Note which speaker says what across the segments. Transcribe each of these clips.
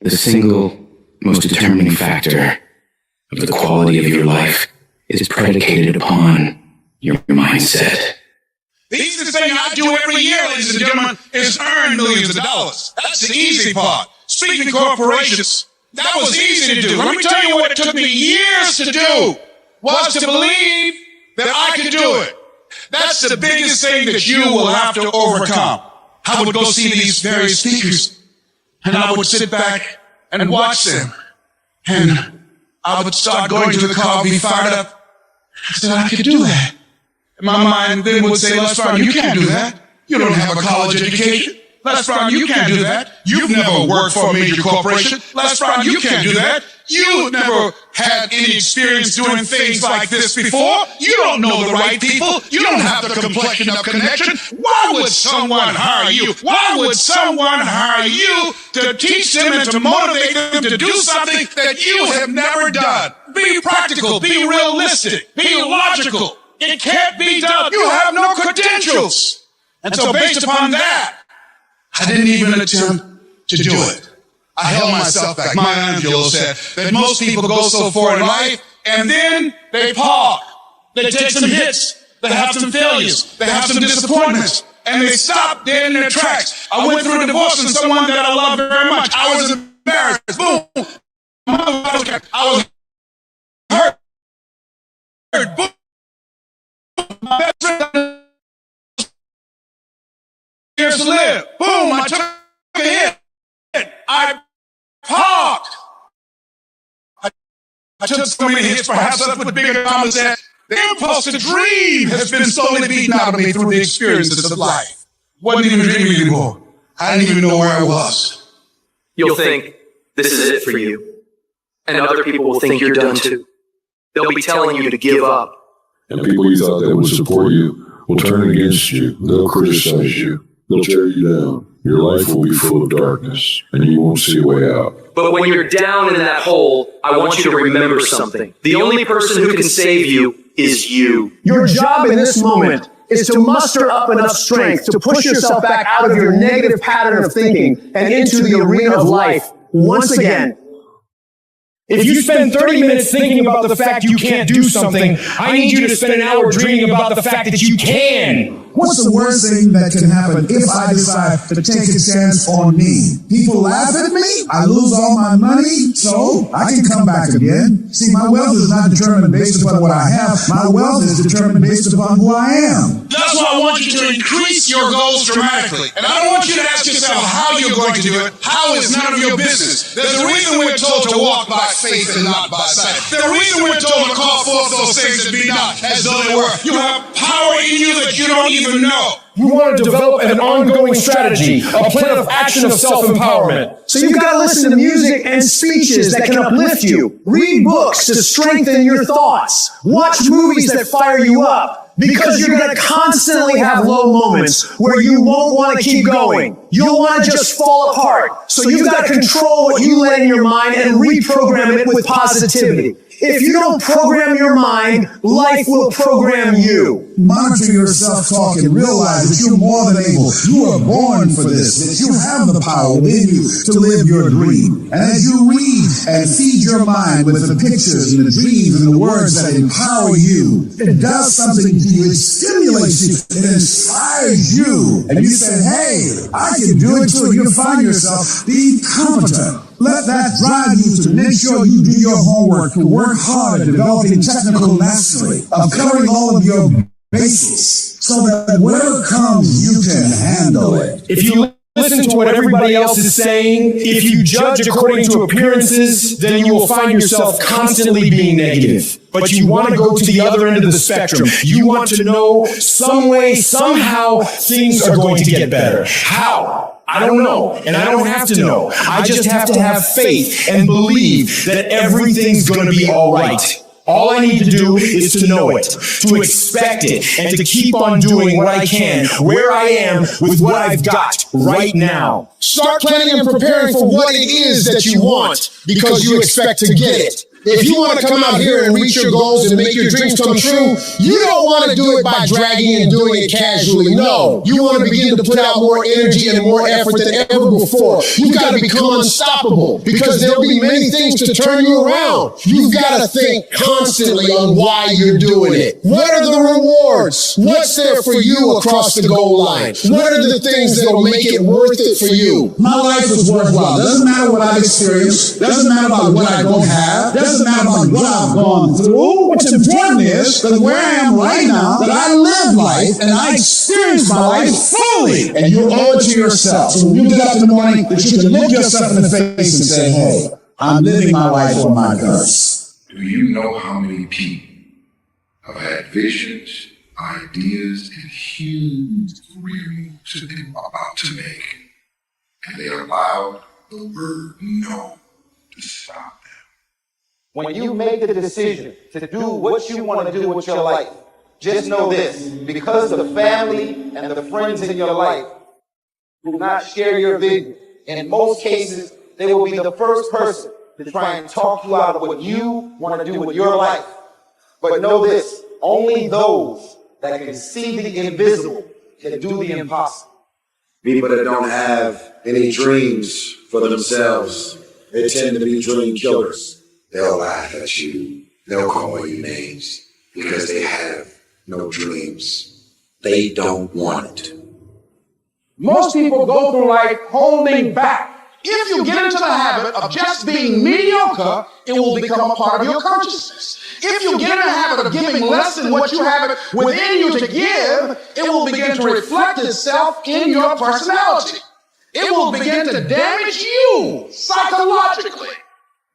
Speaker 1: The single most determining factor of the quality of your life is predicated upon your mindset.
Speaker 2: The easiest thing I do every year, ladies and gentlemen, is earn millions of dollars. That's the easy part. Speaking to corporations, that was easy to do. Let me tell you what it took me years to do was to believe that I could do it. That's the biggest thing that you will have to overcome. I would go see these various speakers, and I would sit back and watch them, and I would start going to the car, be fired up. I said, I could do that. And my mind then would say, Les Brown, you can't do that. You don't have a college education. Les Brown, you can't do that. You've never worked for a major corporation. Les Brown, you can't do that. You never had any experience doing things like this before. You don't know the right people. You don't have the complexion of connection. Why would someone hire you? Why would someone hire you to teach them and to motivate them to do something that you have never done? Be practical. Be realistic. Be logical. It can't be done. You have no credentials. And so based upon that, I didn't even attempt to do it. I held myself back. Maya Angelou said that most people go so far in life and then they pause. They take some hits. They have some failures. They have some disappointments. And they stop dead in their tracks. I went through a divorce from someone that I love very much. I was embarrassed. Boom. I was hurt. Boom. My best friend years to live. Boom, I took a hit. I parked. I took so many hits, perhaps up with bigger comments that the impulse to dream has been slowly beaten out of me through the experiences of life. Wasn't even dreaming anymore. I didn't even know where I was.
Speaker 3: You'll think this is it for you. And other people will think you're done too. They'll be telling you to give up.
Speaker 4: And people you thought that would support you will turn against you. They'll criticize you. They'll tear you down. Your life will be full of darkness, and you won't see a way out.
Speaker 3: But when you're down in that hole, I want you to remember something. The only person who can save you is you.
Speaker 5: Your job in this moment is to muster up enough strength to push yourself back out of your negative pattern of thinking and into the arena of life once again.
Speaker 6: If you spend 30 minutes thinking about the fact you can't do something, I need you to spend an hour dreaming about the fact that you can.
Speaker 7: What's the worst thing that can happen if I decide to take a chance on me? People laugh at me, I lose all my money, so I can come back again. See, my wealth is not determined based upon what I have. My wealth is determined based upon who I am.
Speaker 2: That's why I want you to increase your goals dramatically. And I don't want you to ask yourself how you're going to do it. How is none of your business. There's a reason we're told to walk by faith and not by sight. There's a reason we're told to call forth those things that be not as though they were. You have power in you that you don't even know.
Speaker 6: You want to develop an ongoing strategy, a plan of action of self-empowerment.
Speaker 5: So you've got to listen to music and speeches that can uplift you. Read books to strengthen your thoughts. Watch movies that fire you up. Because you're going to constantly have low moments where you won't want to keep going. You'll want to just fall apart. So you've got to control what you let in your mind and reprogram it with positivity. If you don't program your mind, life will program you.
Speaker 7: Monitor your self-talk and realize that you're more than able. You are born for this, that you have the power within you to live your dream. And as you read and feed your mind with the pictures and the dreams and the words that empower you, it does something to you. It stimulates you. It inspires you. And you say, hey, I can do it too. And you'll find yourself being competent. Let that drive you to make sure you do your homework, to work hard at developing technical mastery, of covering all of your bases, so that whatever comes, you can handle it.
Speaker 6: If you listen to what everybody else is saying, if you judge according to appearances, then you will find yourself constantly being negative. But you want to go to the other end of the spectrum. You want to know some way, somehow, things are going to get better. How? I don't know, and I don't have to know. I just have to have faith and believe that everything's going to be all right. All I need to do is to know it, to expect it, and to keep on doing what I can, where I am, with what I've got right now. Start planning and preparing for what it is that you want, because you expect to get it.
Speaker 5: If you want to come out here and reach your goals and make your dreams come true, you don't want to do it by dragging and doing it casually. No, you want to begin to put out more energy and more effort than ever before. You've got to become unstoppable because there'll be many things to turn you around. You've got to think constantly on why you're doing it. What are the rewards? What's there for you across the goal line? What are the things that'll make it worth it for you?
Speaker 7: My life was worthwhile. Doesn't matter what I've experienced. Doesn't matter about what I don't have. Doesn't matter about what I've gone through. What's important is that where I am right now, that I live life and I experience my life fully. And you owe it to yourself. So when you get up in the morning, that you can look yourself in the face and say, hey, I'm living my life on my terms.
Speaker 4: Do you know how many people have had visions, ideas, and huge career moves that they were about to make, and they allowed the word no to stop them?
Speaker 8: When you make the decision to do what you want to do with your life, just know this, because the family and the friends in your life do not share your vision, in most cases, they will be the first person to try and talk you out of what you want to do with your life. But know this, only those that can see the invisible can do the impossible.
Speaker 9: People that don't have any dreams for themselves, they tend to be dream killers. They'll laugh at you. They'll call you names because they have no dreams. They don't want it.
Speaker 2: Most people go through life holding back. If you get into the habit of just being mediocre, it will become a part of your consciousness. If you get in the habit of giving less than what you have within you to give, it will begin to reflect itself in your personality. It will begin to damage you psychologically.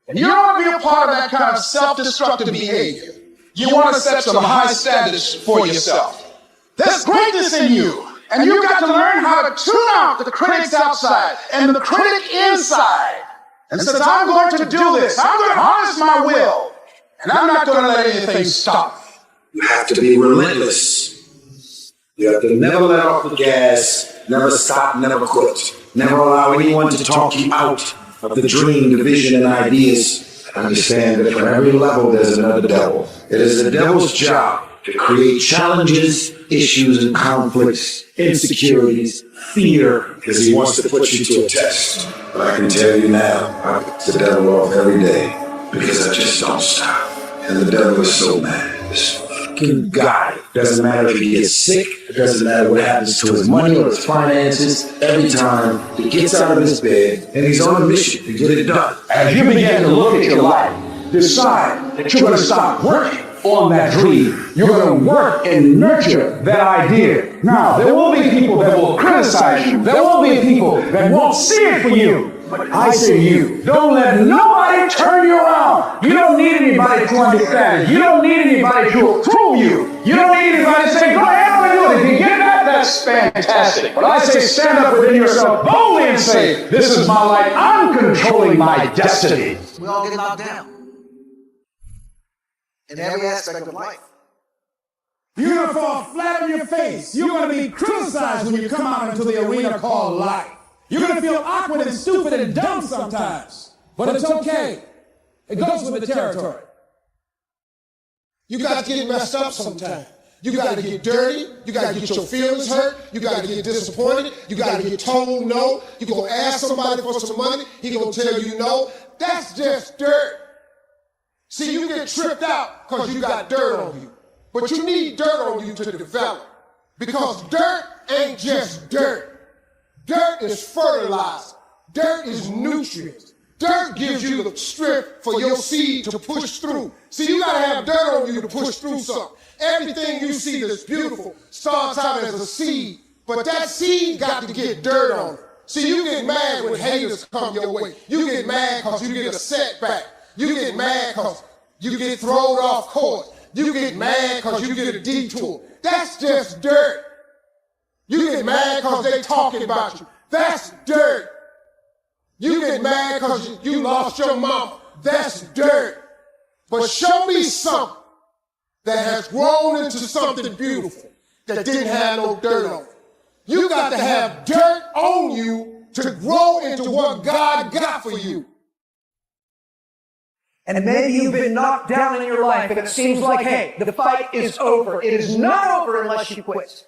Speaker 2: And you don't want to be a part of that kind of self-destructive behavior. You want to set some high standards for yourself. There's greatness in you, and you've got to learn how to tune out the critics outside and the critic inside. And since I'm going to do this, I'm going to harness my will, and I'm not going to let anything stop me.
Speaker 9: You have to be relentless. You have to never let off the gas, never stop, never quit. Never allow anyone to talk you out of the dream, the vision, and ideas. Understand that for every level there's another devil. It is the devil's job to create challenges, issues, and conflicts, insecurities, fear, because he wants to put you to a test. But I can tell you now, I put the devil off every day because I just don't stop. And the devil is so mad. This fucking guy. Doesn't matter if he gets sick. It doesn't matter what happens to his money or his finances. Every time he gets out of his bed and he's on a mission to get it done.
Speaker 6: As you begin to look at your life, decide that you're going to stop working on that dream. You're going to work and nurture that idea. Now, there will be people that will criticize you. There will be people that won't see it for you. But I say to you, don't let nobody turn you around. You don't need anybody to understand it. You don't need anybody to approve you. You don't need anybody to say, go ahead and do it. If you get that, that's fantastic. But I say stand up within yourself boldly and say, this is my life. I'm controlling my destiny.
Speaker 8: We all get knocked down in every aspect of life.
Speaker 6: You're going to fall flat on your face. You're going to be criticized when you come out into the arena called life. You're going to feel awkward and stupid and dumb sometimes. But it's okay. It goes with the territory.
Speaker 5: You got to get messed up sometimes. You got to get dirty. You got to get your feelings hurt. You got to get disappointed. You got to get told no. You're going to ask somebody for some money. He's going to tell you no. That's just dirt. See, you get tripped out because you got dirt on you. But you need dirt on you to develop. Because dirt ain't just dirt. Dirt is fertilizer. Dirt is nutrients. Dirt gives you the strength for your seed to push through. See, you gotta have dirt on you to push through something. Everything you see that's beautiful starts out as a seed, but that seed got to get dirt on it. See, you get mad when haters come your way. You get mad because you get a setback. You get mad because you get thrown off course. You get mad because you get a detour. That's just dirt. You get mad because they talking about you. That's dirt. You get mad because you lost your mama. That's dirt. But show me something that has grown into something beautiful that didn't have no dirt on it. You got to have dirt on you to grow into what God got for you. And maybe you've been knocked down in your life and it seems like, hey, the fight is over. It is not over unless you quit.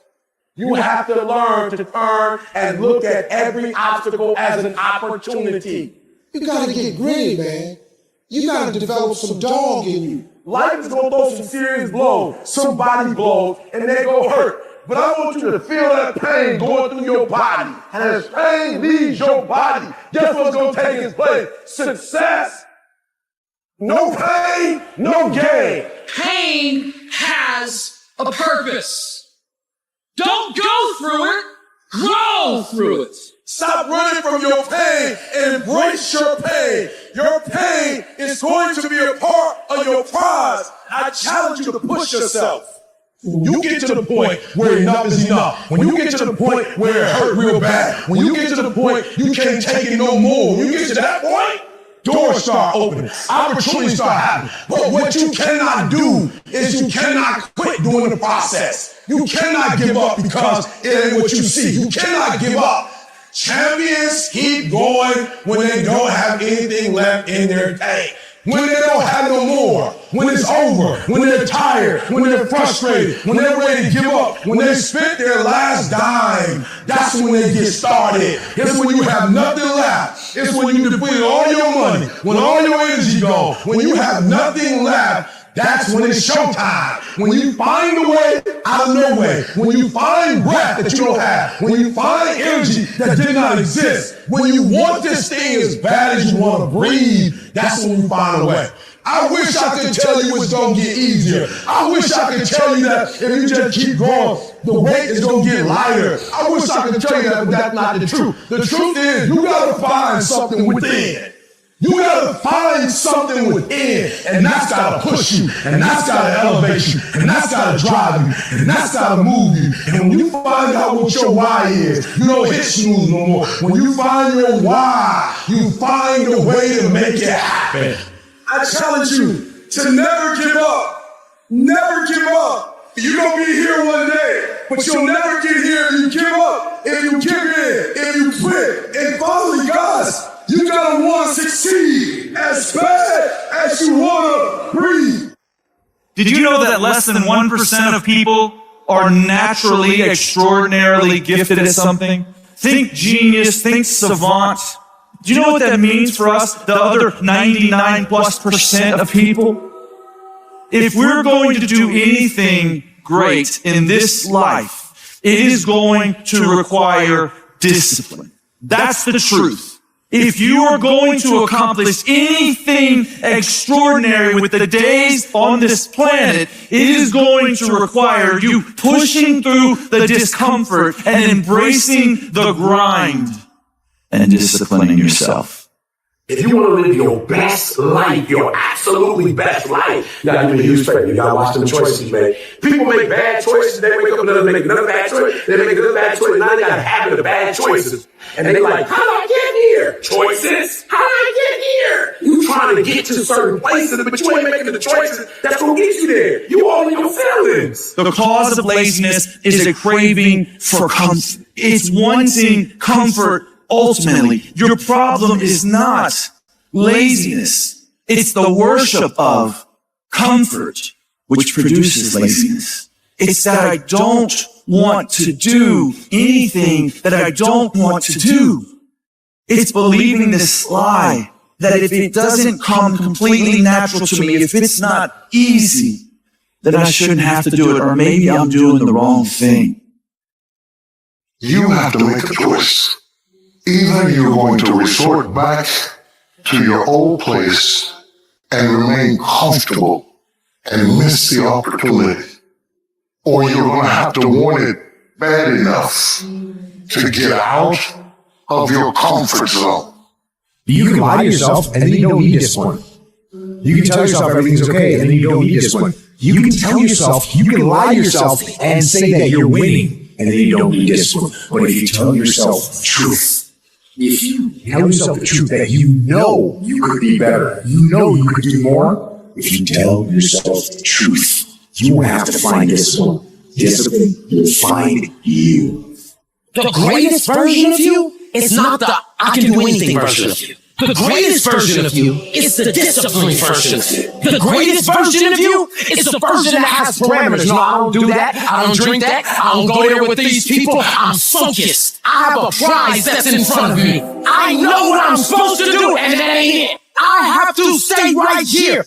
Speaker 6: You have to learn to turn and look at every obstacle as an opportunity.
Speaker 9: You gotta get gritty, man. You gotta develop some dog in you.
Speaker 6: Life is gonna throw some serious blows, some body blows, and they go hurt. But I want you to feel that pain going through your body. And as pain leaves your body, guess what's gonna take its place? Success. No pain, no gain.
Speaker 10: Pain has a purpose. Don't go through it, grow through it.
Speaker 6: Stop running from your pain and embrace your pain. Your pain is going to be a part of your prize. I challenge you to push yourself. When you get to the point where enough is enough, when you get to the point where it hurt real bad, when you get to the point you can't take it no more, when you get to that point, doors start opening, opportunities start happening. But what you cannot do is you cannot quit during the process. You cannot give up because it ain't what you see. You cannot give up. Champions keep going when they don't have anything left in their tank. When they don't have no more, when it's over, when they're tired, when they're frustrated, when they're ready to give up, when they spent their last dime, that's when they get started. It's when you have nothing left. It's when you deplete all your money, when all your energy goes, when you have nothing left. That's when it's showtime. When you find a way out of no way. When you find breath that you don't have. When you find energy that did not exist. When you want this thing as bad as you want to breathe, that's when you find a way. I wish I could tell you it's going to get easier. I wish I could tell you that if you just keep going, the weight is going to get lighter. I wish I could tell you that, but that's not the truth. The truth is you got to find something within. You gotta find something within, and that's gotta push you, and that's gotta elevate you, and that's gotta drive you, and that's gotta move you. And when you find out what your why is, you don't hit snooze no more. When you find your why, you find a way to make it happen. I challenge you to never give up. Never give up. You're gonna be here one day, but you'll never get here if you give up, if you give in, if you quit, and follow God's. You gotta want to succeed as bad as you want to breathe.
Speaker 11: Did you know that less than 1% of people are naturally extraordinarily gifted at something? Think genius, think savant. Do you know what that means for us, the other 99+% of people? If we're going to do anything great in this life, it is going to require discipline. That's the truth. If you are going to accomplish anything extraordinary with the days on this planet, it is going to require you pushing through the discomfort and embracing the grind and disciplining yourself.
Speaker 9: If you want to live your best life, your absolutely best life, you gotta do me a huge favor. You gotta watch them choices you make. People make bad choices, they wake up and they make another bad choice, they make another bad choice, now they got a habit of bad choices. And they like, how did I get here? Choices? How did I get here? You trying to get to certain places, but you ain't making the choices that's gonna get you there. You all in your feelings.
Speaker 11: The cause of laziness is a craving for comfort. It's wanting comfort. Ultimately, your problem is not laziness. It's the worship of comfort, which produces laziness. It's that I don't want to do anything that I don't want to do. It's believing this lie that if it doesn't come completely natural to me, if it's not easy, then I shouldn't have to do it, or maybe I'm doing the wrong thing.
Speaker 4: You have to make a choice. Either you're going to resort back to your old place and remain comfortable and miss the opportunity, or you're going to have to want it bad enough to get out of your comfort zone.
Speaker 5: You can lie to yourself and then you don't need discipline. You can tell yourself everything's okay and then you don't need discipline. You can tell yourself, you can lie to yourself and say that you're winning and then you don't need discipline. But if you tell yourself the truth, if you tell yourself the truth that you know you could be better, you know you could do more, if you tell yourself the truth, you won't have to find discipline. Discipline will find you.
Speaker 12: The greatest version of you is not the I can do anything version of you.
Speaker 10: The greatest version of you is the disciplined version of you. The greatest version of you is the version that has parameters. No, I don't do that. I don't drink that. I don't go there with these people. I'm focused. I have a prize that's in front of me. I know what I'm supposed to do, and that ain't it. I have to stay right here.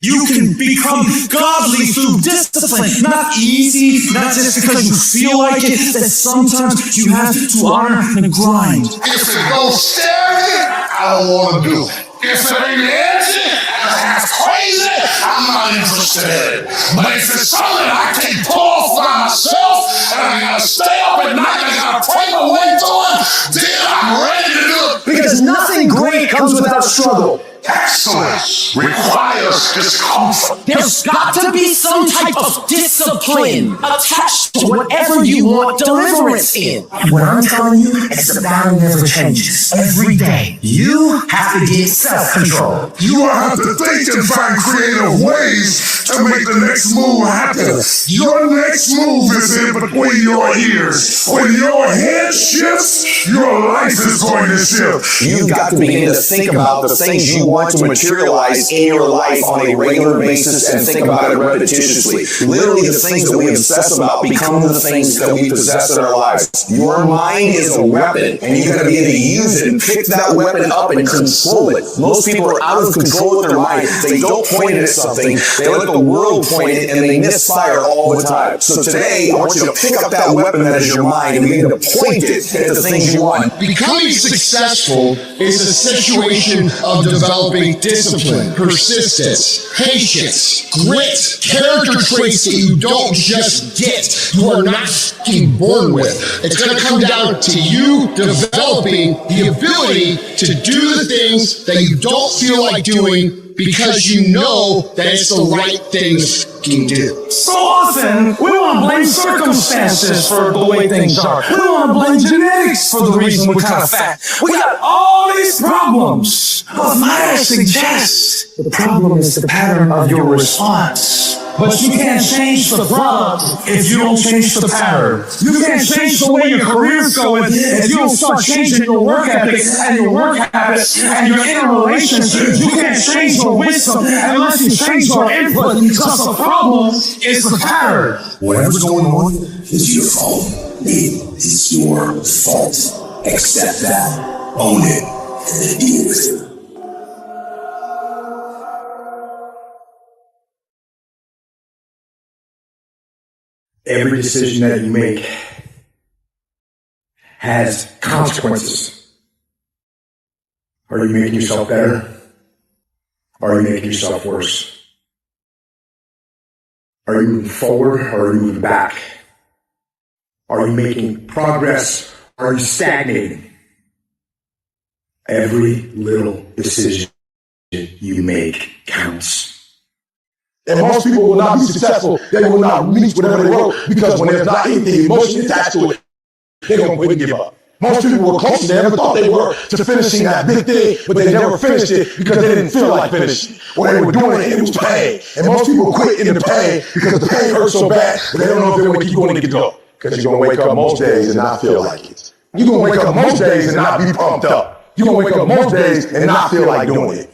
Speaker 11: You can become godly through discipline. Not easy, not just because you feel like it, that sometimes you have to honor and grind.
Speaker 4: If it goes steady, I don't want to do it. If it ain't edgy and half crazy, I'm not interested in it. But if it's something I can pull off by myself, and I gotta stay up at night, and I gotta pray my way through it, then I'm ready to do it.
Speaker 5: Because nothing great comes without struggle.
Speaker 4: Excellence requires discomfort.
Speaker 10: There's got to be some type of discipline attached to whatever you want deliverance in.
Speaker 5: And what I'm telling you is the battle never changes. Every day, you have to get self-control.
Speaker 4: You will have to think and find creative ways to make the next move happen. Your next move is in between your ears. When your head shifts, your life is going to shift.
Speaker 12: You've got to begin to think about the things you want to materialize in your life on a regular basis and think about it repetitiously. Literally, the things that we obsess about become the things that we possess in our lives. Your mind is a weapon, and you got to be able to use it and pick that weapon up and control it. Most people are out of control with their mind. They don't point it at something. They let the world point it, and they misfire all the time. So today, I want you to pick up that weapon that is your mind and begin to point it at the things you want.
Speaker 2: Becoming successful is a situation of developing discipline, persistence, patience, grit, character traits that you don't just get, you are not fucking born with. It's going to come down to you developing the ability to do the things that you don't feel like doing because you know that it's the right thing to fucking do.
Speaker 6: So often, we want to blame circumstances for the way things are. We want to blame genetics for the reason we're kind of fat. We got all these problems. But might I suggest the problem is the pattern of your response. But you can't change the product if you don't change the pattern. You can't change the way your career's going if you don't start changing your work ethic and your work habits and your interrelations. You can't change your wisdom unless you change your input, because the problem is the pattern.
Speaker 7: Whatever's going on is your fault. It's your fault. Accept that. Own it. And then deal with it.
Speaker 6: Every decision that you make has consequences. Are you making yourself better? Or are you making yourself worse? Are you moving forward or are you moving back? Are you making progress or are you stagnating? Every little decision you make counts.
Speaker 7: And most people will not be successful. They will not reach whatever they want because when there's not anything emotionally attached to it, they're going to quit and give up. Most people were close, they never thought they were to finishing that big thing, but they never finished it because they didn't feel like finishing. Or they were doing it and it was pain. And most people quit in the pain because the pain hurts so bad, but they don't know if they want to keep going to get up. Because you're going to wake up most days and not feel like it. You're going to wake up most days and not be pumped up. You're going to wake up most days and not feel like doing it.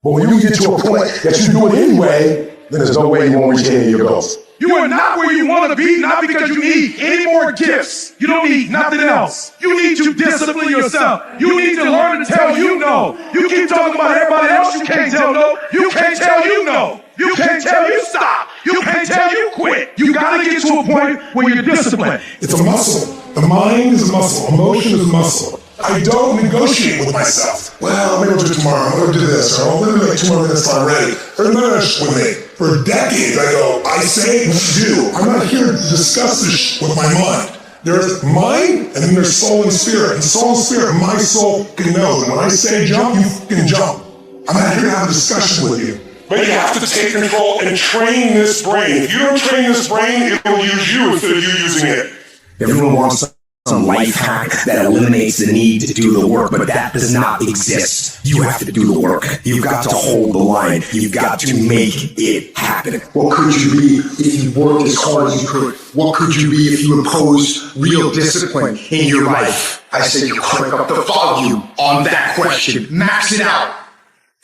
Speaker 7: But when you get to a point that you do it anyway, then there's no way you won't reach any of your goals.
Speaker 2: You are not where you want to be, not because you need any more gifts. You don't need nothing else. You need to discipline yourself. You need to learn to tell you no. You keep talking about everybody else, you can't tell no. You can't tell you no. You can't tell you stop. You can't tell you quit. You got to get to a point where you're disciplined.
Speaker 4: It's a muscle. The mind is a muscle. Emotion is a muscle. I don't negotiate with myself. Well, maybe I'll do it tomorrow. I'm going to do this. Or I'll live like 2 more minutes already. Or nurse with me. For decades, I go, I say what you do. I'm not here to discuss this with my mind. There's mind, and then there's soul and spirit. And soul and spirit, my soul can know. And when I say jump, you can jump. I'm not here to have a discussion with you. But you have to take control and train this brain. If you don't train this brain, it will use you instead of you using it.
Speaker 7: Everyone wants
Speaker 12: some life hack that eliminates the need to do the work, but that does not exist. You have to do the work. You've got to hold the line. You've got to make it happen.
Speaker 9: What could you be if you worked as hard as you could? What could you be if you imposed real discipline in your life? I say you crank up the volume on that question. Max it out.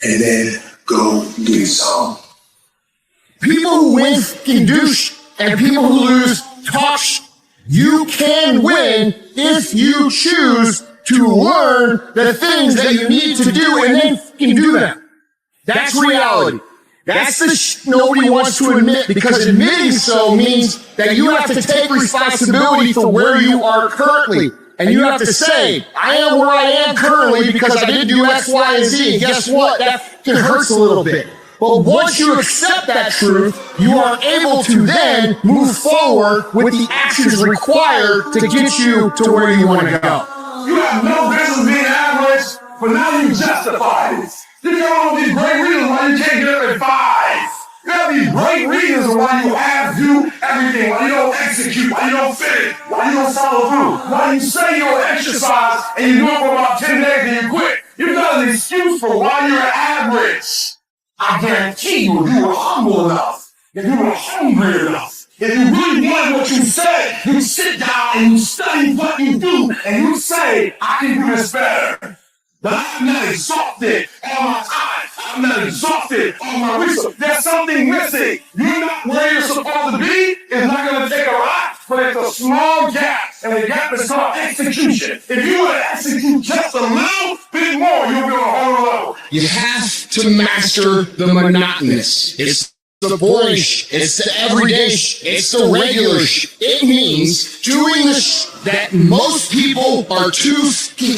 Speaker 9: And then go do some.
Speaker 13: People who win can douche, and people who lose talk. You can win if you choose to learn the things that you need to do and then can do them. That's reality. That's the nobody wants to admit, because admitting so means that you have to take responsibility for where you are currently. And you have to say, I am where I am currently because I didn't do X, Y, and Z. And guess what? That hurts a little bit. But once you accept that truth, you are able to then move forward with the actions required to get you to where you want to go.
Speaker 2: You have no business being average, but now you justify this. You got all these great reasons why you can't get up at 5. You have these great reasons why you have to do everything, why you don't execute, why you don't finish, why you don't follow through, why you say you'll exercise and you do it for about 10 days and you quit. You've got an excuse for why you're average. I guarantee you, if you were humble enough, if you were hungry enough, if you really wanted what you said, you sit down and you study what you do, and you say, I can do this better. But I'm not exhausted all my time. I'm not exhausted all my resources. There's something missing. You're not where you're supposed to be. It's not going to take a lot, but it's a small gap, and the gap is called execution. If you would execute just a little bit more, you'll be on a whole level.
Speaker 13: You have to master the monotonous. It's the boring it's the everyday it's the regular It means doing the that most people are too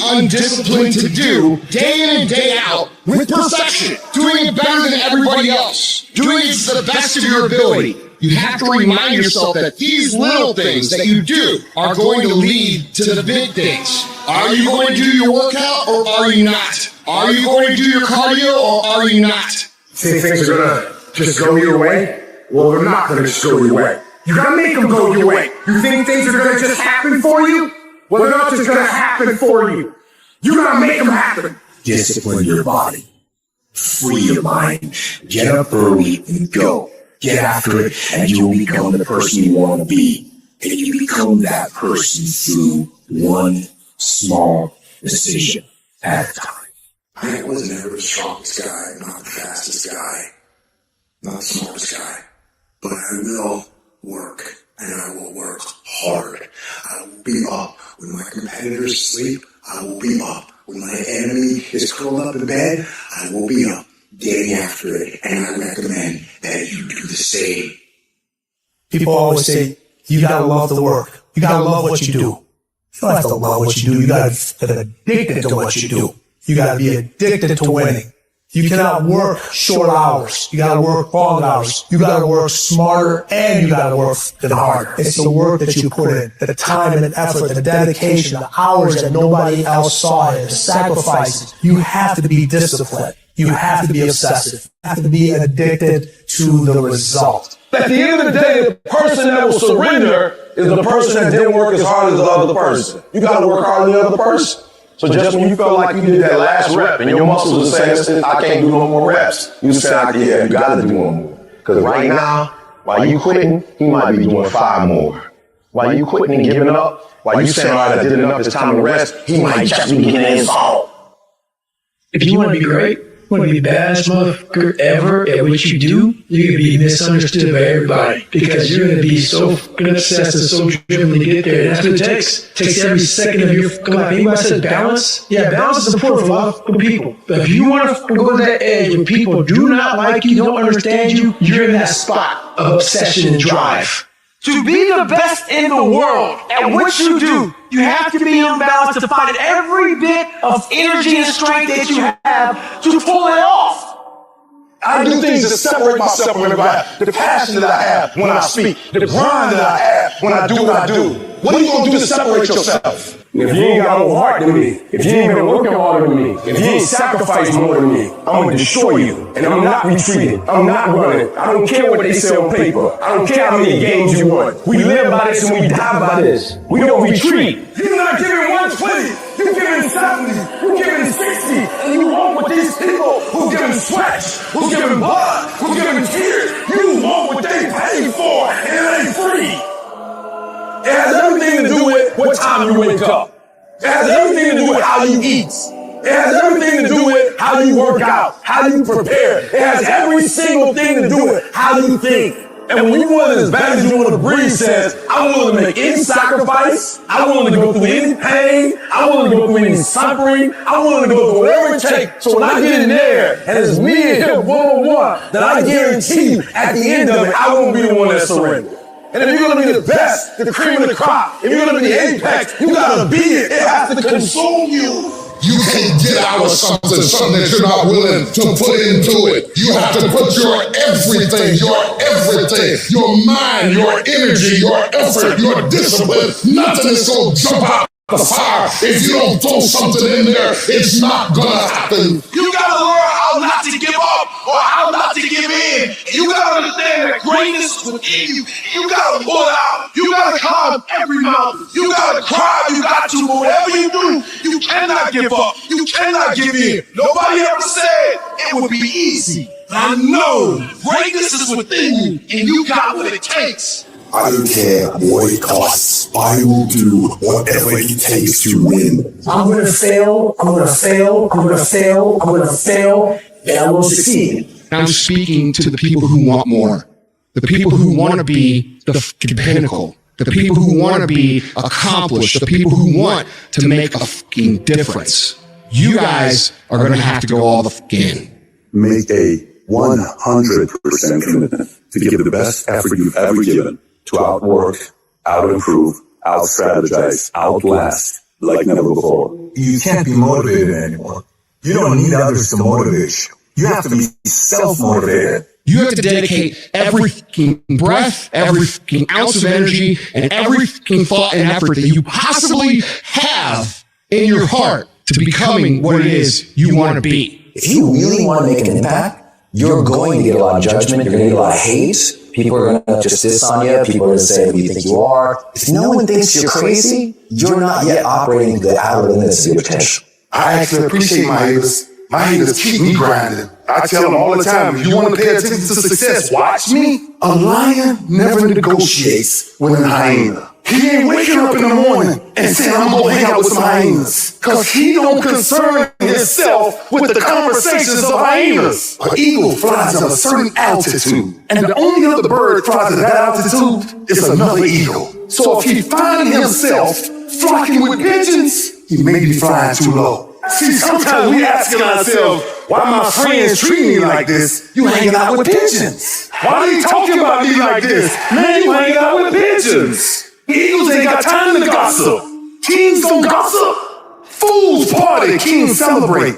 Speaker 13: undisciplined to do day in and day out with perfection. Doing it better than everybody else. Doing it to the best of your ability. You have to remind yourself that these little things that you do are going to lead to the big things. Are you going to do your workout or are you not? Are you going to do your cardio or are you not?
Speaker 9: Think things are gonna just go your way? Well, they're not gonna just go your way. You gotta make them go your way. You think things are gonna just happen for you? Well, they're not just gonna happen for you. You gotta make them happen.
Speaker 12: Discipline your body. Free your mind. Get up early and go. Get after it, and you'll become the person you want to be. And you become that person through one small decision at a time.
Speaker 4: I was never the strongest guy, not the fastest guy, not the smartest guy, but I will work, and I will work hard. I will be up when my competitors sleep. I will be up when my enemy is curled up in bed. I will be up getting after it, and I recommend that you do the same.
Speaker 5: People always say, you gotta love the work. You gotta love what you do. You don't have to love what you do. You gotta get addicted to what you do. You gotta be addicted to winning. You cannot work short hours. You gotta work long hours. You gotta work smarter and you gotta work harder. It's the work that you put in, the time and the effort, the dedication, the hours that nobody else saw it, the sacrifices. You have to be disciplined. You have to be obsessive. You have to be addicted to the result.
Speaker 6: At the end of the day, the person that will surrender is the person that didn't work as hard as the other person. You gotta work harder than the other person. So just when you felt like you did that last rep and your muscles are saying, I can't do no more reps, you say, yeah, you gotta do one more. Because right now, while you quitting, he might be doing 5 more. While you quitting and giving up, while you saying, all right, I did enough, it's time to rest, he might just be getting his own.
Speaker 10: If you want to be great, you want to be the baddest motherfucker ever at what you do, you're going to be misunderstood by everybody because you're going to be so fucking obsessed and so driven to get there. And that's what it takes. It takes every second of your fucking life. Anybody says balance? Yeah, balance is important for a lot of people. But if you want to go to that edge where people do not like you, don't understand you, you're in that spot of obsession and drive.
Speaker 3: To be the best in the world at what you do, you have to be in balance to find every bit of energy and strength that you have to pull it off.
Speaker 6: I do things to separate myself from everybody. The passion that I have when I speak, the grind that I have when I do what I do. What are you going to do to separate yourself? If you ain't got more heart than me, if you ain't been working harder than me, if you ain't sacrificed more than me, I'm going to destroy you. And I'm not retreating. I'm not running. I don't care what they say on paper. I don't care how many games you won. We live by this and we die by this. We don't retreat. You're not giving 120. You're giving 70. You're giving 60. And you want with these people who giving sweat, who giving blood, who giving tears. You want what they pay for, and it ain't free. It has everything to do with what time you wake up. It has everything to do with how you eat. It has everything to do with how you work out, how you prepare. It has every single thing to do with how you think. And when you want it as bad as you want to breathe, says, I'm willing to make any sacrifice. I'm willing to go through any pain. I'm willing to go through any suffering. I'm willing to go through whatever it takes. So when I get in there and it's me and him one-on-one, then I guarantee you at the end of it, I won't be the one that surrenders. And if you're going to be the best, the cream of the crop, if you're going to be the apex, you got to be it. It has to consume you.
Speaker 4: You can't get out of something that you're not willing to put into it. You have to put your everything, your mind, your energy, your effort, your discipline. Nothing is going to jump out the fire. If you don't throw something in there, it's not going to happen.
Speaker 2: You gotta learn how not to give up or how not to give in. You gotta understand that greatness is within you. You gotta pull it out. You gotta climb every mountain. You gotta cry. You got to. But whatever you do, you cannot give up. You cannot give in. Nobody ever said it would be easy. I know greatness is within you, and you got what it takes.
Speaker 9: I don't care what it costs. I will do whatever it takes to win.
Speaker 5: I'm going to fail, I'm going to fail, I'm going to fail, I'm going to fail, and I will succeed.
Speaker 1: I'm speaking to the people who want more, the people who want to be the fucking pinnacle, the people who want to be accomplished, the people who want to make a fucking difference. You guys are going to have to go all the fuck in.
Speaker 9: Make a 100% commitment to give the best effort you've ever given. To outwork, out-improve, out-strategize, outlast like never before.
Speaker 12: You can't be motivated anymore. You don't need others to motivate you. You have to be self-motivated.
Speaker 1: You have to dedicate every fucking breath, every fucking ounce of energy, and every fucking thought and effort that you possibly have in your heart to becoming what it is you want to be.
Speaker 14: If you really want to make an impact, you're going to get a lot of judgment. You're going to get a lot of hate. People are going to just diss on you. People are going to say, who do you think you are? If no one thinks you're crazy, you're not yet operating the outer limits of your potential.
Speaker 4: I actually appreciate my haters. My haters keep me grinding. I tell them all the time, if you want to pay attention to success, watch me. A lion never negotiates with a hyena. He ain't waking up in the morning and saying, I'm going to hang out with some hyenas. Because he don't concern himself with the conversations of hyenas. An eagle flies at a certain altitude. And the only other bird flies at that altitude is another eagle. So if he finds himself flocking with pigeons, he may be flying too low. See, sometimes we asking ourselves, why my friends treat me like this? You hanging out with pigeons. Why are you talking about me like this? Man, you hanging out with pigeons. Eagles ain't got time to gossip. Kings don't gossip. Fools party, kings celebrate.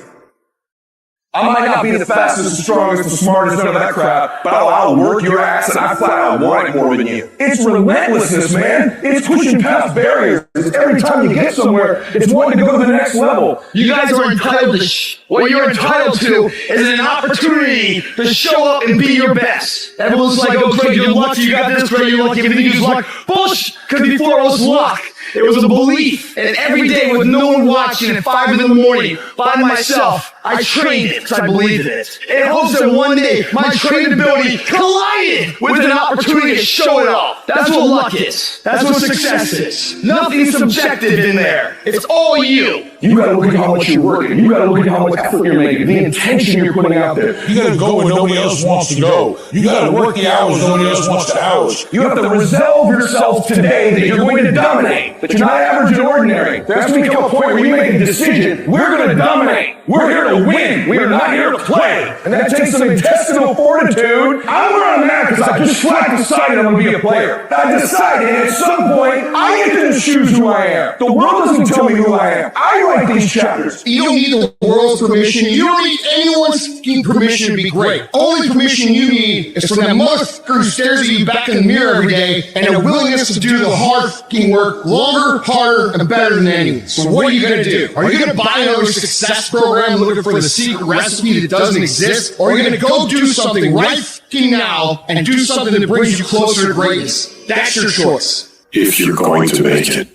Speaker 6: I might not be the fastest, the strongest, the smartest, none of that crap, but I'll outwork your ass and I flat out want it more than you. It's relentlessness, man. It's pushing past barriers. Every time you get somewhere, it's wanting to go to the next level.
Speaker 2: You guys are entitled to what you're entitled to is an opportunity to show up and be your best. Everyone's like, oh, Craig, you're lucky. You got this, Craig, you're lucky. Everything you do is luck. Bullshit. Because before it was luck. It was a belief. And every day with no one watching at 5 in the morning by myself, I trained it because I believed in it. And in hopes that one day my trainability collided with an opportunity to show it off. That's what luck is. That's what success is. Nothing subjective in there. It's all you.
Speaker 6: You gotta look at how much you're working. You gotta look at how much effort you're making, the intention you're putting out there.
Speaker 2: You gotta go where nobody else wants to go. You gotta work the hours nobody else wants to hours.
Speaker 6: You have to resolve yourself today that you're going to dominate, that you're not average and ordinary. There has to become a point where you make a decision. We're going to dominate. We're here to win. We are not here to play. And that takes some intestinal fortitude. I'm where I'm at because I just flat decided I'm going to be a player. I decided at some point I get to choose who I am. The world doesn't tell me who I am. I write these chapters.
Speaker 13: You don't need the world's permission. You don't need anyone's permission to be great. Only permission you need is from that motherfucker who stares at you back in the mirror every day and a willingness to do the hard fucking work longer, harder, and better than anyone. So what are you going to do? Are you going to buy another success program looking for the secret recipe that doesn't exist? Or are you going to go do something right fucking now and do something that brings you closer to greatness? That's your choice.
Speaker 4: If you're going to make it,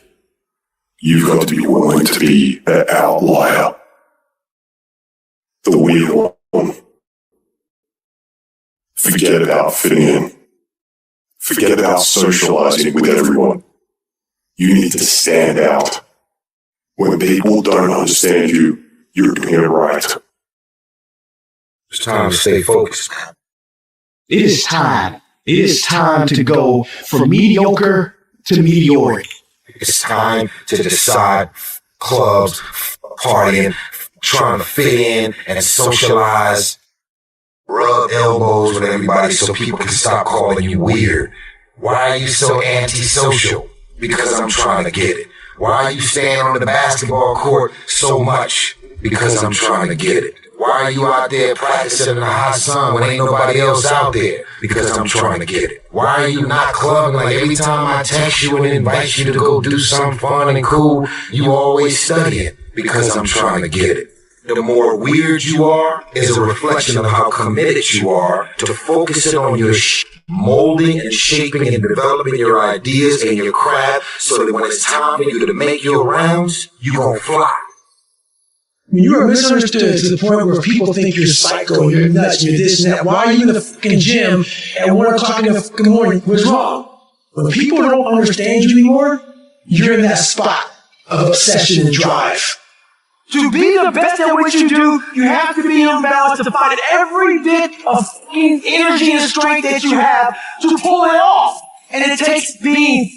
Speaker 4: you've got to be willing to be that outlier. The weird one. Forget about fitting in. Forget about socializing with everyone. You need to stand out. When people don't understand you, you're doing it right.
Speaker 12: It's time to stay focused.
Speaker 10: It is time. It is time to go from mediocre to meteoric.
Speaker 12: It's time to decide clubs, partying, trying to fit in and socialize. Rub elbows with everybody so people can stop calling you weird. Why are you so antisocial? Because I'm trying to get it. Why are you staying on the basketball court so much? Because I'm trying to get it. Why are you out there practicing in the hot sun when ain't nobody else out there? Because I'm trying to get it. Why are you not clubbing like every time I text you and invite you to go do something fun and cool, you always studying? Because I'm trying to get it. The more weird you are is a reflection of how committed you are to focusing on your molding and shaping and developing your ideas and your craft so that when it's time for you to make your rounds, you're going to fly.
Speaker 10: You are misunderstood to the point where people think you're psycho, you're nuts, you're this and that. Why are you in the fucking gym at 1 o'clock in the fucking morning? What's wrong? When people don't understand you anymore, you're in that spot of obsession and drive.
Speaker 5: To be the best at what you do, you have to be in balance to find every bit of energy and strength that you have to pull it off. And it takes being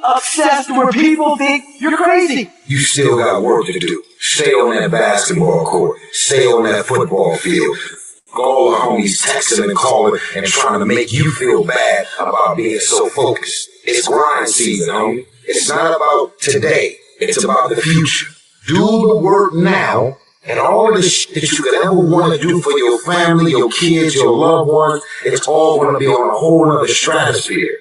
Speaker 5: obsessed where people think you're crazy.
Speaker 12: You still got work to do. Stay on that basketball court. Stay on that football field. All the homies texting and calling and trying to make you feel bad about being so focused. It's grind season, homie. It's not about today. It's about the future. Do the work now, and all the shit that you could ever want to do for your family, your kids, your loved ones, it's all going to be on a whole other stratosphere.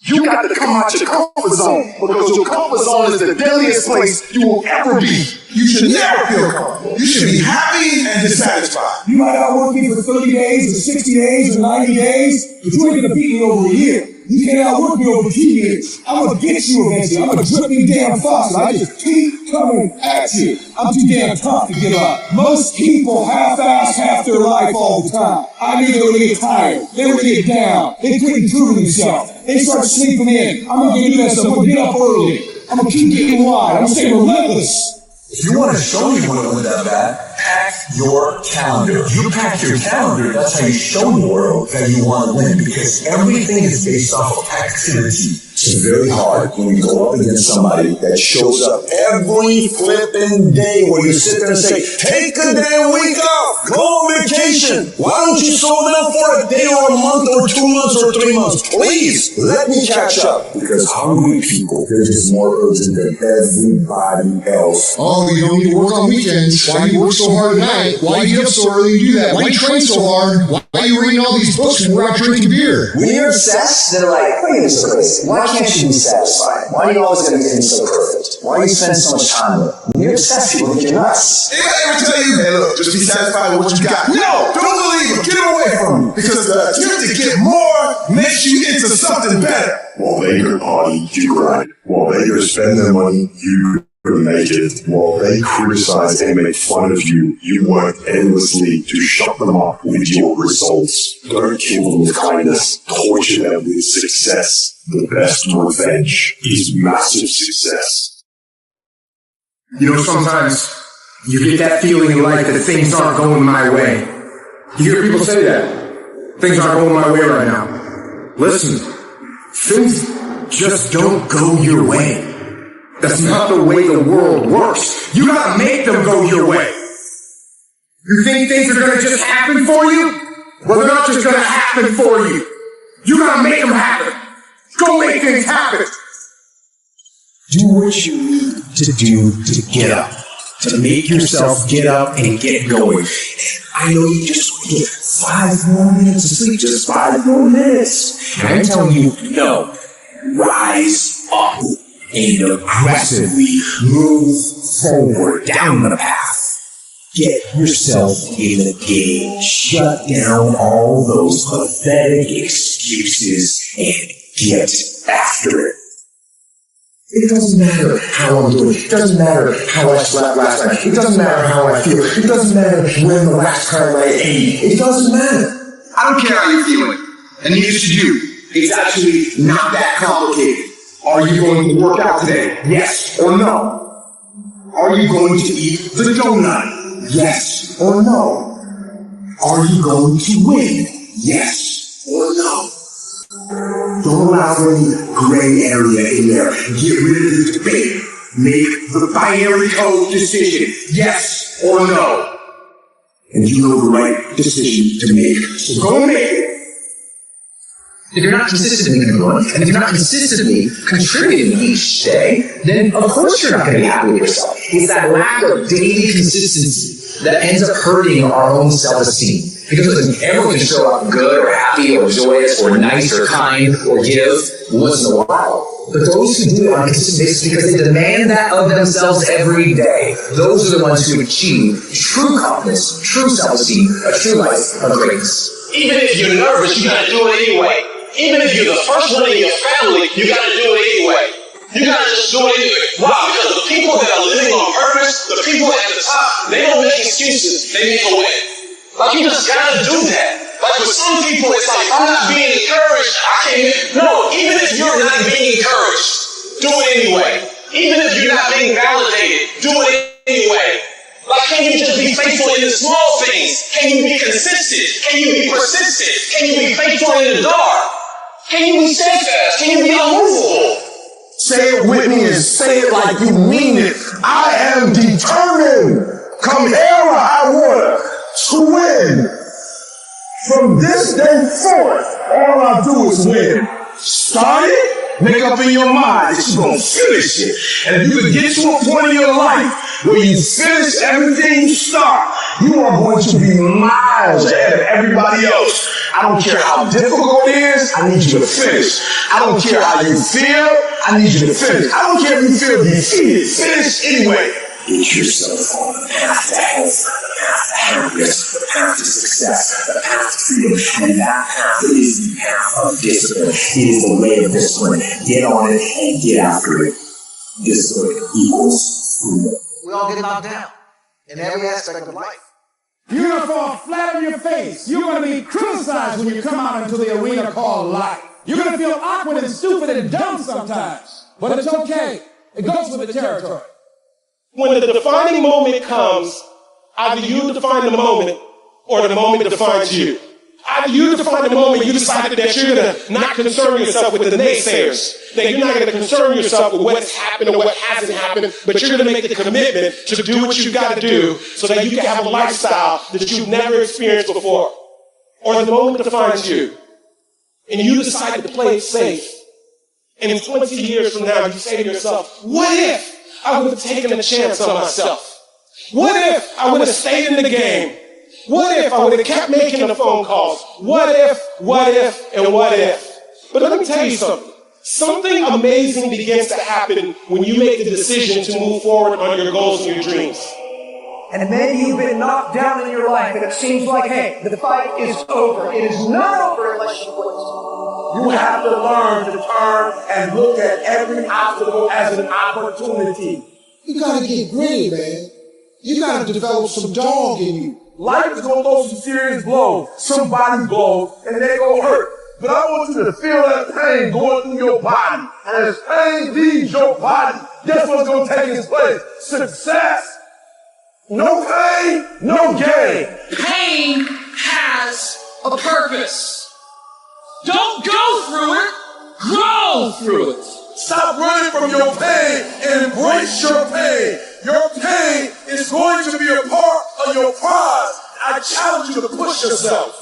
Speaker 13: You got to come out your comfort zone because your comfort zone is the deadliest place you will ever be. You should never feel comfortable. You should be happy and dissatisfied.
Speaker 7: You might outwork me for 30 days or 60 days or 90 days, but you ain't gonna beat me over a year. You can't outwork me over 2 years. I'm gonna get you eventually. I'm gonna drip you damn fast. I just keep coming at you. I'm too damn tough to give up. Most people half-ass half their life all the time. I knew they were gonna get tired. They were gonna get down. They couldn't prove themselves. They start sleeping in. I'm gonna do that stuff. I'm gonna get up early. I'm gonna keep getting wide. I'm gonna stay relentless.
Speaker 14: If you want to show me what it went that bad, pack your calendar. You pack your calendar, that's how you show the world that you want to win, because everything is based off of activity. It's very hard when you go up against somebody that shows up every flipping day where you sit there and say, take a damn week off, go on vacation. Why don't you slow down for a day or a month or 2 months or 3 months? Please, let me catch up. Because hungry people, they're just more urgent than everybody else.
Speaker 13: Oh, you don't need to work on weekends. Why do you work so hard at night? Why do you get up so early and do that? Why do you train so hard? Why are you reading all these books and we're out drinking beer?
Speaker 14: When you're obsessed, they're like, why are you so crazy? Why can't you be satisfied? Why are you always going to get so perfect? Why do you spend so much time with it? When you're obsessed, people think you're nuts.
Speaker 13: Anybody ever tell you, hey, look, just be satisfied with what you got? No, don't believe him. Get away from him. Because the attempt to get more makes you into something better.
Speaker 4: While they could party, you grind. While they could spend their money, you could make it. While they criticize and make fun of you, you work endlessly to shut them up with your results. Don't kill them with kindness. Torture them with success. The best revenge is massive success.
Speaker 6: You know, sometimes you get that feeling in life that things aren't going my way. You hear people say that. Things aren't going my way right now. Listen, things just don't go your way.
Speaker 9: That's not the way the world works. You gotta make them go your way. You think things are gonna just happen for you? Well, they're not just gonna happen for you. You gotta make them happen. Go make things happen.
Speaker 6: Do what you need to do to get up, to make yourself get up and get going. I know you just want to get 5 more minutes of sleep, just 5 more minutes. And I'm telling you, no. Rise up and aggressively move forward down the path. Get yourself in the game. Shut down all those pathetic excuses and get after it. It doesn't matter how I'm doing. It doesn't matter how I slept last night. It doesn't matter how I feel. It doesn't matter when the last time I ate. It doesn't matter.
Speaker 9: I don't care how you're feeling, and neither should you. It's actually not that complicated. Are you going to work out today? Yes or no? Are you going to eat the donut? Yes or no? Are you going to win? Yes or no? Don't allow any gray area in there. Get rid of the debate. Make the binary code decision. Yes or no? And you know the right decision to make. So go make it.
Speaker 14: If you're not consistently growing, and if you're not consistently contributing each day, then of course you're not going to be happy with yourself. It's that lack of daily consistency that ends up hurting our own self-esteem. Because everyone can show up good or happy or joyous or nice or kind or give once in a while. But those who do it on a consistent basis because they demand that of themselves every day, those are the ones who achieve true confidence, true self-esteem, a true life of greatness.
Speaker 10: Even if you're nervous, you gotta do it anyway. Even if you're the first one in your family, you gotta do it anyway. You gotta just do it anyway. Why? Because the people that are living on purpose, the people at the top, they don't make excuses, they make a way. Like, you just gotta do that. Like, with some people, it's like, I'm not being encouraged, I can't. No, even if you're not being encouraged, do it anyway. Even if you're not being validated, do it anyway. Like, can you just be faithful in the small things? Can you be consistent? Can you be persistent? Can you be faithful in the dark? Can you be steadfast? Can you be unmovable?
Speaker 9: Say it with me and say it like you mean it. I am determined. Come hell or high water to win. From this day forth, all I do is win. Start it, make up in your mind that you're going to finish it. And if you can get to a point in your life where you finish everything you start, you are going to be miles ahead of everybody else. I don't care how difficult it is, I need you to finish. I don't care how you feel, I need you to finish. I don't care if you feel defeated, finish anyway. Get yourself on the path to health, the path to happiness, the path to success, the path to freedom, and that path is the path of discipline. It is the way of discipline. Get on it and get after it. Discipline equals freedom.
Speaker 8: We all get knocked down in every aspect of life.
Speaker 2: You're going to fall flat on your face. You're going to be criticized when you come out into the arena called life. You're going to feel awkward and stupid and dumb sometimes. But it's okay. It goes with the territory. When the defining moment comes, either you define the moment or the moment defines you. Either you define the moment you decided that you're going to not concern yourself with the naysayers, that you're not going to concern yourself with what's happened or what hasn't happened, but you're going to make the commitment to do what you've got to do so that you can have a lifestyle that you've never experienced before. Or the moment defines you, and you decided to play it safe. And in 20 years from now, you say to yourself, what if I would have taken a chance on myself? What if I would have stayed in the game? What if I would have kept making the phone calls? What if, and what if? But let me tell you something. Something amazing begins to happen when you make the decision to move forward on your goals and your dreams.
Speaker 5: And maybe you've been knocked down in your life and it seems like, hey, the fight is over. It is not over unless you quit.
Speaker 9: You have to learn to turn and look at every obstacle as an opportunity.
Speaker 13: You gotta get gritty, man. You gotta develop some dog in you.
Speaker 9: Life is gonna throw some serious blows, some body blows, and they're gonna hurt. But I want you to feel that pain going through your body. And as pain leaves your body, guess what's gonna take its place? Success. No pain, no gain.
Speaker 10: Pain has a purpose. Don't go through it, grow through it.
Speaker 2: Stop running from your pain and embrace your pain. Your pain is going to be a part of your prize. I challenge you to push yourself.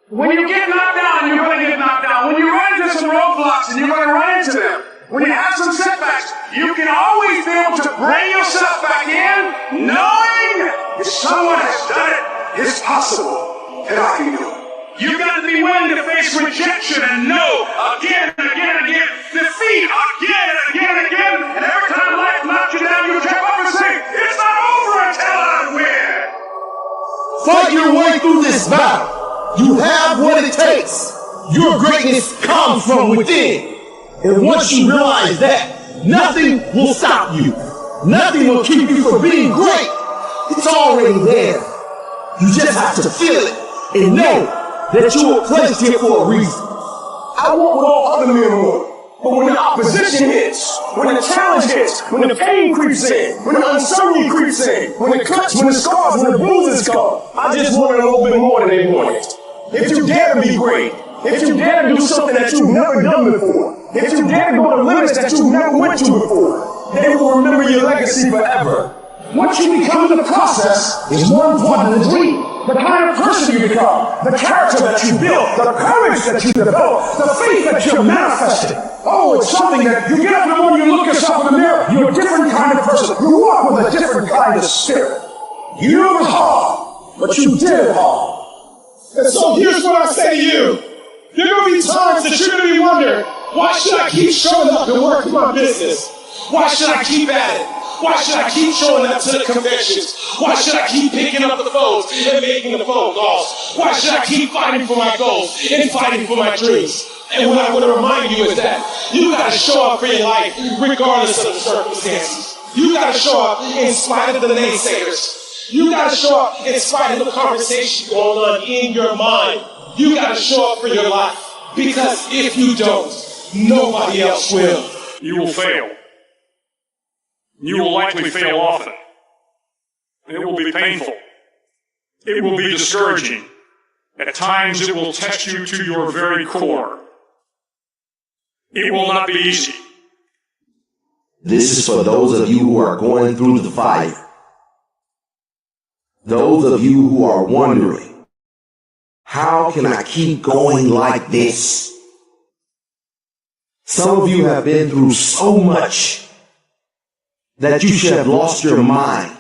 Speaker 15: When you get knocked down, you're going to get knocked down. When you run into some roadblocks, and you're going to run into them. When you have some setbacks, you can always be able to bring yourself back in, knowing if someone has done it, it's possible that I can do it. You got to be willing to face rejection and know again and again and again, defeat again and again and again, and every time life knocks you down, you jump up and say, it's not over until I win.
Speaker 13: Fight your way through this battle. You have what it takes. Your greatness comes from within. And once you realize that, nothing will stop you. Nothing will keep you from being great. It's already there. You just have to feel it and know that you were placed here for a reason. I want what all other men want. But when the opposition hits, when the challenge hits, when the pain creeps in, when the uncertainty creeps in, when the cuts, when the scars, when the bruises come, I just want it a little bit more than they wanted. If you dare to be great, if you dare to do something that you've never done before, if you dare to go to limits that you've never went to before, they will remember your legacy forever. What you become in the process is more important than the dream. The kind of person you become, the character that you build, the courage that you develop, the faith that you're manifesting. Oh, it's something that you get up in the morning, you look yourself in the mirror, you're a different kind of person. You walk with a different kind of spirit. You know it was hard, but you did it hard. And so here's what I say to you. There are going to be times that you're going to be wondering, why should I keep showing up and working my business? Why should I keep at it? Why should I keep showing up to the conventions? Why should I keep picking up the phones and making the phone calls? Why should I keep fighting for my goals and fighting for my dreams? And what I want to remind you is that you got to show up for your life regardless of the circumstances. You got to show up in spite of the naysayers. You got to show up in spite of the conversation going on in your mind. You got to show up for your life. Because if you don't, nobody else will.
Speaker 15: You will fail. You will likely fail often. It will be painful. It will be discouraging. At times it will test you to your very core. It will not be easy.
Speaker 12: This is for those of you who are going through the fire. Those of you who are wondering, how can I keep going like this? Some of you have been through so much that you should have lost your mind.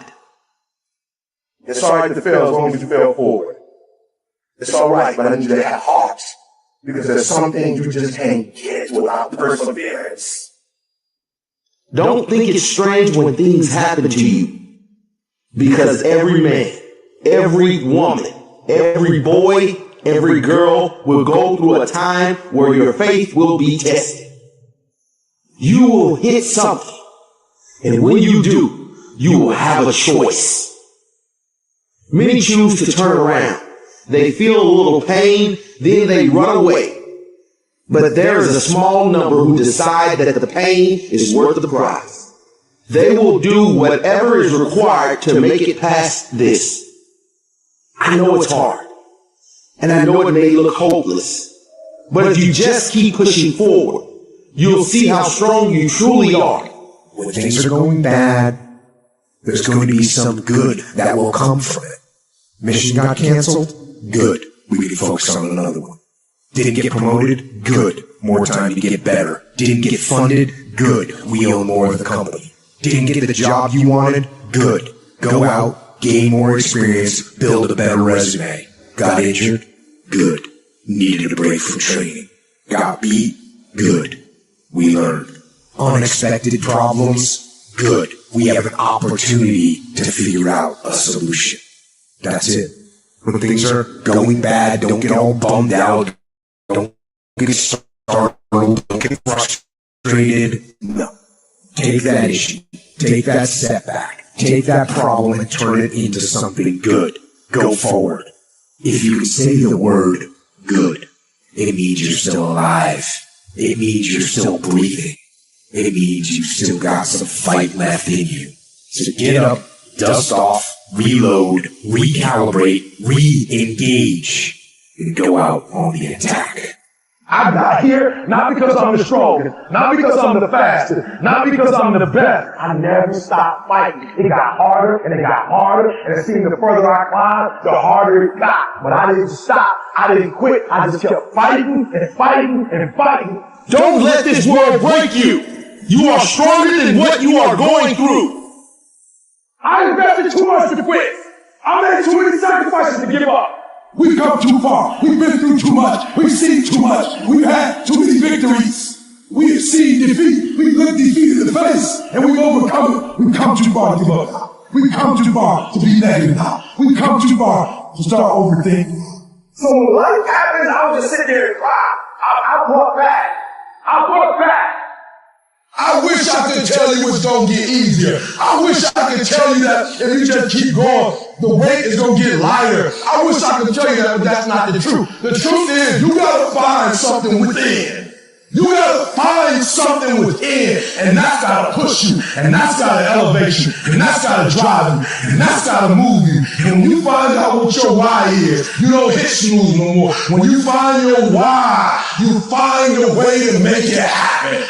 Speaker 13: It's all right to fail as long as you fail forward. It's all right, but I need you to have heart. Because there's some things you just can't get without perseverance.
Speaker 12: Don't think it's strange when things happen to you. Because every man, every woman, every boy, every girl will go through a time where your faith will be tested. You will hit something. And when you do, you will have a choice. Many choose to turn around. They feel a little pain, then they run away. But there is a small number who decide that the pain is worth the price. They will do whatever is required to make it past this. I know it's hard, and I know it may look hopeless. But if you just keep pushing forward, you'll see how strong you truly are.
Speaker 5: When things are going bad, there's going to be some good that will come from it. Mission got canceled? Good. We can focus on another one. Didn't get promoted? Good. More time to get better. Didn't get funded? Good. We own more of the company. Didn't get the job you wanted? Good. Go out, gain more experience, build a better resume. Got injured? Good. Needed a break from training. Got beat? Good. We learned. Unexpected problems? Good. We have an opportunity to figure out a solution. That's it. When things are going bad, don't get all bummed out. Don't get startled. Don't get frustrated. No. Take that issue. Take that setback. Take that problem and turn it into something good. Go forward. If you can say the word good, it means you're still alive. It means you're still breathing. It means you've still got some fight left in you. So get up, dust off, reload, recalibrate, re-engage, and go out on the attack.
Speaker 15: I got here not because I'm the strongest, not because I'm the fastest, not because I'm the best. I never stopped fighting. It got harder and it got harder, and it seemed the further I climbed, the harder it got. But I didn't stop. I didn't quit. I just kept fighting and fighting and fighting.
Speaker 2: Don't let this world break you. You are stronger than what you are going through.
Speaker 15: I invested too much to quit. I made too many sacrifices to give up.
Speaker 7: We've come too far. We've been through too much. We've seen too much. We've had too many victories. We've seen defeat. We've looked defeat in the face, and we've overcome it. We've come too far to give up now. We've come too far to be negative now. We've come too far to start overthinking.
Speaker 15: So when life happens, I'll just sit there and cry. I'll walk back. I'll walk back.
Speaker 7: I wish I could tell you it's going to get easier. I wish I could tell you that if you just keep going, the weight is going to get lighter. I wish I could tell you that, but that's not the truth. The truth is, you got to find something within. You got to find something within, and that's got to push you, and that's got to elevate you, and that's got to drive you, and that's got to move you. And when you find out what your why is, you don't hit snooze no more. When you find your why, you find a way to make it happen.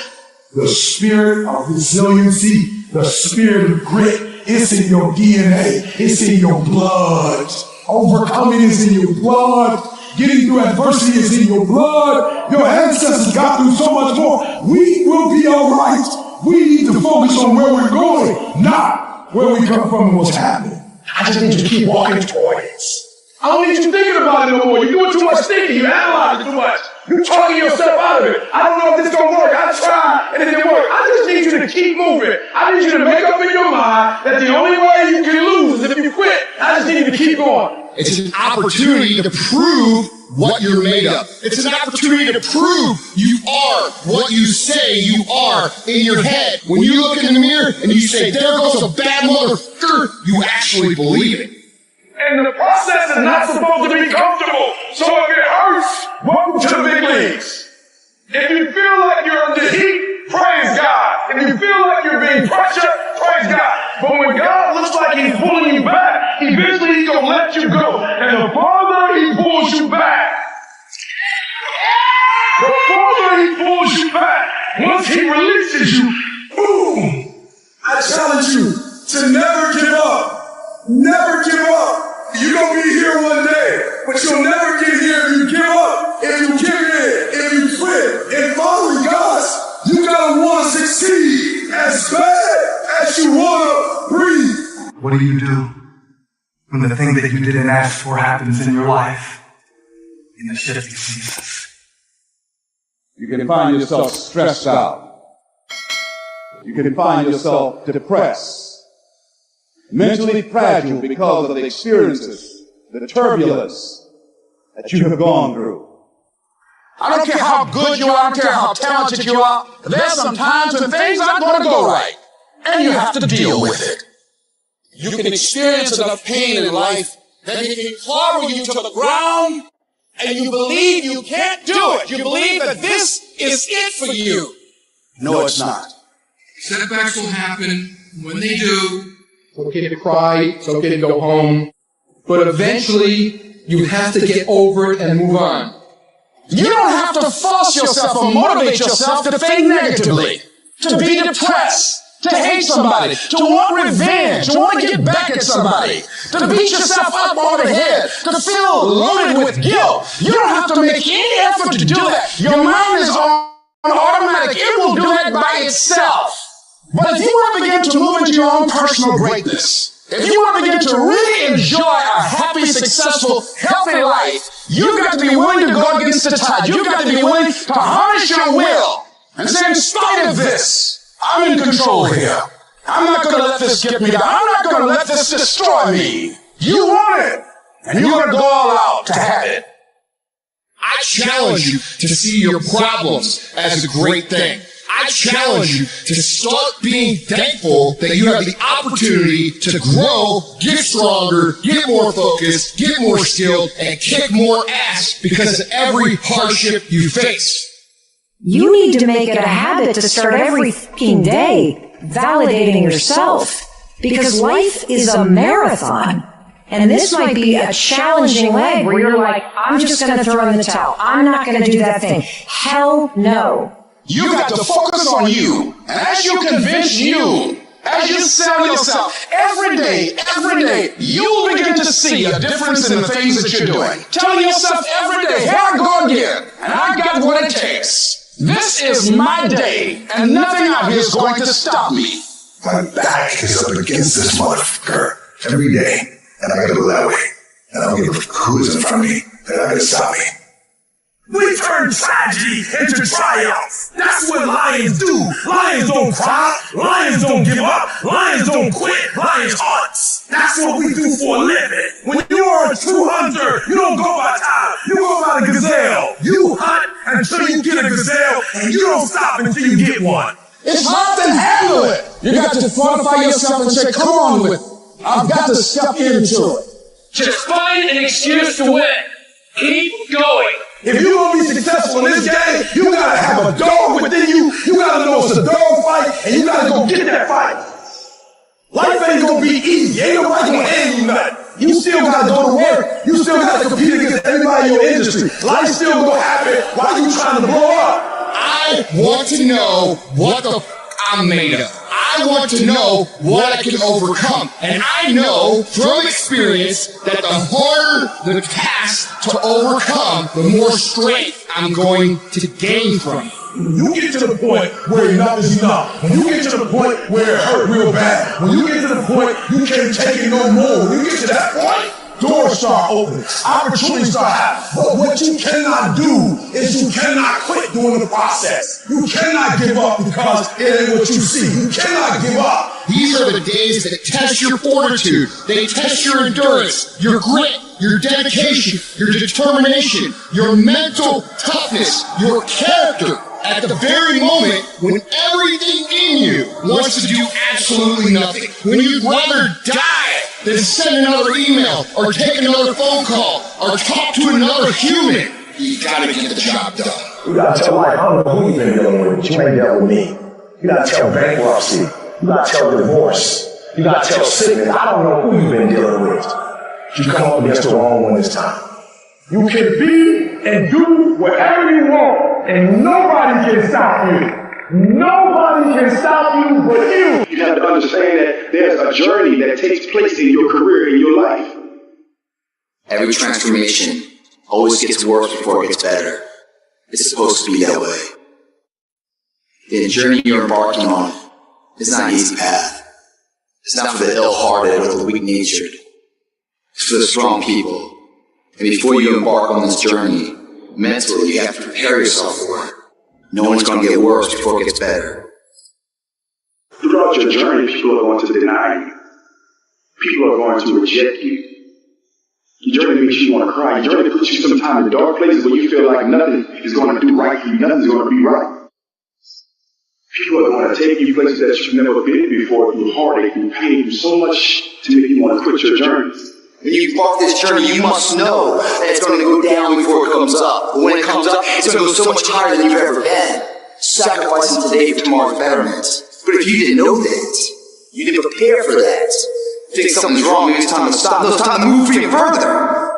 Speaker 7: The spirit of resiliency, the spirit of grit, it's in your DNA. It's in your blood. Overcoming is in your blood. Getting through adversity is in your blood. Your ancestors got through so much more. We will be all right. We need to focus on where we're going, not where we come from and what's happening.
Speaker 15: I just need you to keep walking toward it. I don't need you thinking about it no more. You're doing too much thinking. You analyze it too much. You're talking yourself out of it. I don't know if this is going to work. I tried and it didn't work. I just need you to keep moving. I need you to make up in your mind that the only way you can lose is if you quit. I just need you to keep going.
Speaker 1: It's an opportunity to prove what you're made of. It's an opportunity to prove you are what you say you are in your head. When you look in the mirror and you say, there goes a bad motherfucker, you actually believe it.
Speaker 15: And the process is not supposed to be comfortable. So if it hurts, welcome to the big leagues. If you feel like you're under heat, praise God. If you feel like you're being pressured, praise God. But when God looks like he's pulling you back, eventually he's going to let you go. And the farther he pulls you back, once he releases you, boom.
Speaker 7: I challenge you to never give up. Never give up. You're going to be here one day, but you'll never get here if you give up, if you give in, if you quit. In following God, you got to want to succeed as bad as you want to breathe.
Speaker 16: What do you do when the thing that you didn't ask for happens in your life in the shifting seasons?
Speaker 8: You can find yourself stressed out. You can find yourself depressed. Mentally fragile because of the experiences, the turbulence that you have gone through.
Speaker 2: I don't care how good you are, I don't care how talented you are. There's some times when things aren't going to go right, and you have to deal with it. You can experience enough pain in life that it can clobber you to the ground, and you believe you can't do it. You believe that this is it for you.
Speaker 8: No, it's not.
Speaker 1: Setbacks will happen. When they do, it's okay to cry, it's okay to go home. But eventually, you have to get over it and move on.
Speaker 2: You don't have to force yourself or motivate yourself to think negatively, to be depressed, to hate somebody, to want revenge, to want to get back at somebody, to beat yourself up on the head, to feel loaded with guilt. You don't have to make any effort to do that. Your mind is on automatic. It will do that by itself. But if you want to begin to move into your own personal greatness, if you want to begin to really enjoy a happy, successful, healthy life, you've got to be willing to go against the tide. You've got to be willing to harness your will and say, in spite of this, I'm in control here. I'm not going to let this get me down. I'm not going to let this destroy me. You want it, and you're going to go all out to have it.
Speaker 1: I challenge you to see your problems as a great thing. I challenge you to start being thankful that you have the opportunity to grow, get stronger, get more focused, get more skilled, and kick more ass because of every hardship you face.
Speaker 17: You need to make it a habit to start every fucking day validating yourself, because life is a marathon And this might be a challenging leg where you're like, I'm just going to throw in the towel. I'm not going to do that thing. Hell no.
Speaker 2: You got to focus on you. And as you convince you, as you sell yourself every day, you'll begin to see a difference in the things that you're doing. Telling yourself every day, here I go again, and I got what it takes. This is my day, and nothing out here is going to stop me.
Speaker 4: My back is up against this motherfucker every day, and I gotta go that way. And I don't give a who is in front of me, they're not gonna stop me.
Speaker 6: We turn tragedy into triumph. That's what lions do. Lions don't cry. Lions don't give up. Lions don't quit. Lions hunt. That's what we do for a living. When you are a true hunter, you don't go by time. You go by the gazelle. You hunt until you get a gazelle, and you don't stop until you get one.
Speaker 2: It's hard to handle it. You got to fortify yourself and say, come on with it. I've got to step into it.
Speaker 10: Just find an excuse to win. Keep going.
Speaker 6: If you're going to be successful in this game, you got to have a dog within you. You got to know it's a dog fight, and you got to go get that fight. Life ain't going to be easy. Ain't nobody going to hand you nothing. You still got to go to work. You still got to compete against everybody in your industry. Life's still going to happen while you trying to blow up.
Speaker 1: I want to know what the I'm made of. I want to know what I can overcome. And I know from experience that the harder the task to overcome, the more strength I'm going to gain from it.
Speaker 6: When you get to the point where enough is enough, when you get to the point where it hurt real bad, when you get to the point you can't take it no more, when you get to that point, doors start opening, opportunities start happening. But what you cannot do is you cannot quit during the process. You cannot give up because it ain't what you see. You cannot give up.
Speaker 1: These are the days that test your fortitude. They test your endurance, your grit, your dedication, your determination, your mental toughness, your character. At the very moment when everything in you wants to do absolutely nothing. When you'd rather die than send another email or take another phone call or talk to another human, you gotta get the job done.
Speaker 5: You gotta tell life, I don't know who you've been dealing with, but you ain't dealt with me. You gotta tell bankruptcy. You gotta tell divorce. You gotta tell sickness. I don't know who you've been dealing with. You come up against the wrong one this time.
Speaker 6: You can be and do whatever you want, and nobody can stop you. Nobody can stop you but you.
Speaker 18: You have to understand that there's a journey that takes place in your career, in your life.
Speaker 3: Every transformation always gets worse before it gets better. It's supposed to be that way. The journey you're embarking on is not an easy path. It's not for the ill-hearted or the weak-natured. It's for the strong people. And before you embark on this journey, mentally you have to prepare yourself for it. No one's going to get worse before it gets better.
Speaker 18: Throughout your journey, people are going to deny you. People are going to reject you. Your journey makes you want to cry. Your journey puts you sometimes in dark places where you feel like nothing is going to do right for you. Nothing's going to be right. People are going to take you places that you've never been before through heartache and pain, through so much to make you want to quit your journey.
Speaker 3: When you embark this journey, you must know that it's going to go down before it comes up. But when it comes up, it's going to go so much higher than you've ever been. Sacrificing today for tomorrow's betterment. But if you didn't know that, you didn't prepare for that. You think something's wrong, maybe it's time to stop. No, it's time to move even further.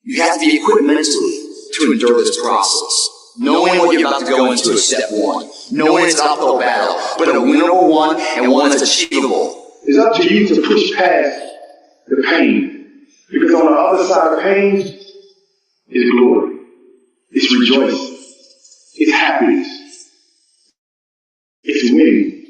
Speaker 3: You have to be equipped mentally to endure this process. Knowing what you're about to go into is step one. Knowing it's an uphill battle, but a winnable one and one that's achievable.
Speaker 18: It's up to you to push past the pain. Because on the other side of pain is glory. It's rejoicing. It's happiness. It's winning.